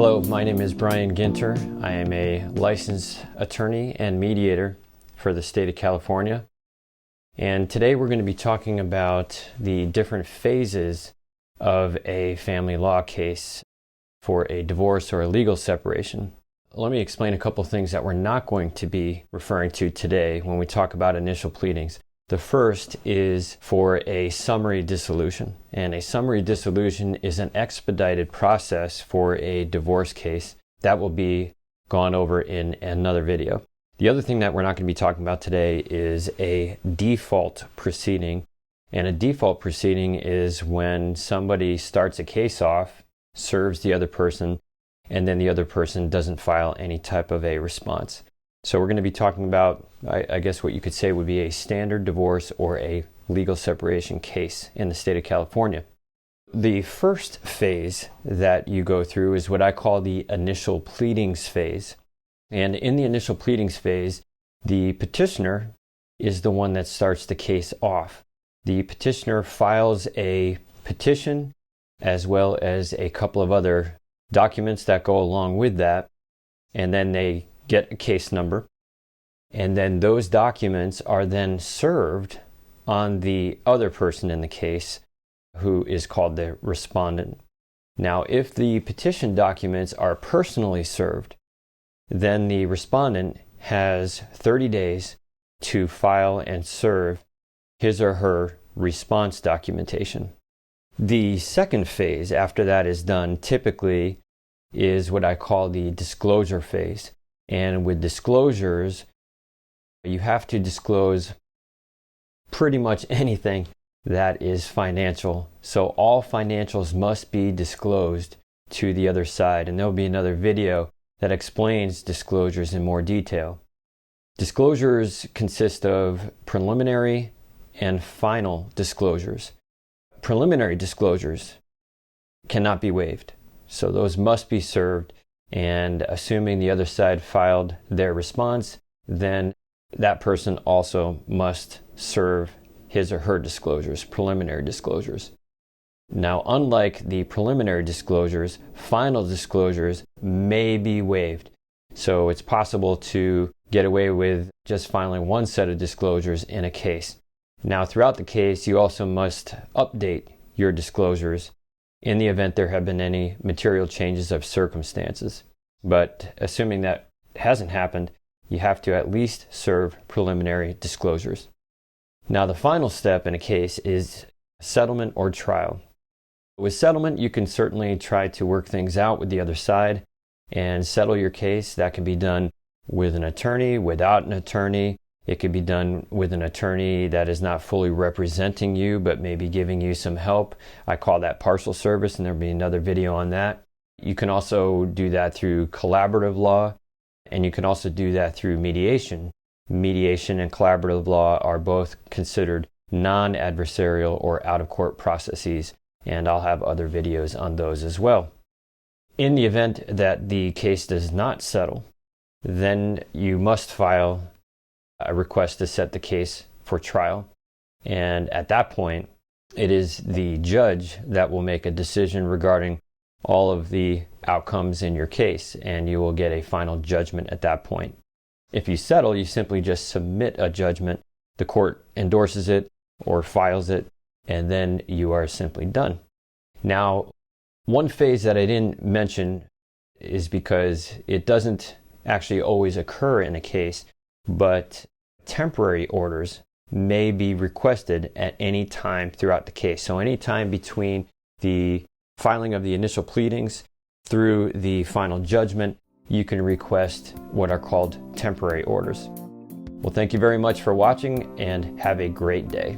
Hello, my name is Bryan Ginter. I am a licensed attorney and mediator for the state of California. And today we're going to be talking about the different phases of a family law case for a divorce or a legal separation. Let me explain a couple things that we're not going to be referring to today when we talk about initial pleadings. The first is for a summary dissolution. And a summary dissolution is an expedited process for a divorce case. That will be gone over in another video. The other thing that we're not going to be talking about today is a default proceeding. And a default proceeding is when somebody starts a case off, serves the other person, and then the other person doesn't file any type of a response. So we're going to be talking about, I guess what you could say would be a standard divorce or a legal separation case in the state of California. The first phase that you go through is what I call the initial pleadings phase. And in the initial pleadings phase, the petitioner is the one that starts the case off. The petitioner files a petition as well as a couple of other documents that go along with that, and then they get a case number, and then those documents are then served on the other person in the case, who is called the respondent. Now, if the petition documents are personally served, then the respondent has 30 days to file and serve his or her response documentation. The second phase after that is done typically is what I call the disclosure phase. And with disclosures, you have to disclose pretty much anything that is financial. So all financials must be disclosed to the other side. And there'll be another video that explains disclosures in more detail. Disclosures consist of preliminary and final disclosures. Preliminary disclosures cannot be waived. So those must be served. And assuming the other side filed their response, then that person also must serve his or her disclosures, preliminary disclosures. Now, unlike the preliminary disclosures, final disclosures may be waived. So it's possible to get away with just filing one set of disclosures in a case. Now, throughout the case, you also must update your disclosures in the event there have been any material changes of circumstances. But assuming that hasn't happened, you have to at least serve preliminary disclosures. Now, the final step in a case is settlement or trial. With settlement, you can certainly try to work things out with the other side and settle your case. That can be done with an attorney, without an attorney. It could be done with an attorney that is not fully representing you, but maybe giving you some help. I call that partial service, and there'll be another video on that. You can also do that through collaborative law, and you can also do that through mediation. Mediation and collaborative law are both considered non-adversarial or out-of-court processes, and I'll have other videos on those as well. In the event that the case does not settle, then you must file a request to set the case for trial. And at that point, it is the judge that will make a decision regarding all of the outcomes in your case, and you will get a final judgment at that point. If you settle, you simply just submit a judgment. The court endorses it or files it, and then you are simply done. Now, one phase that I didn't mention is because it doesn't actually always occur in a case, but temporary orders may be requested at any time throughout the case. So any time between the filing of the initial pleadings through the final judgment, you can request what are called temporary orders. Well, thank you very much for watching, and have a great day.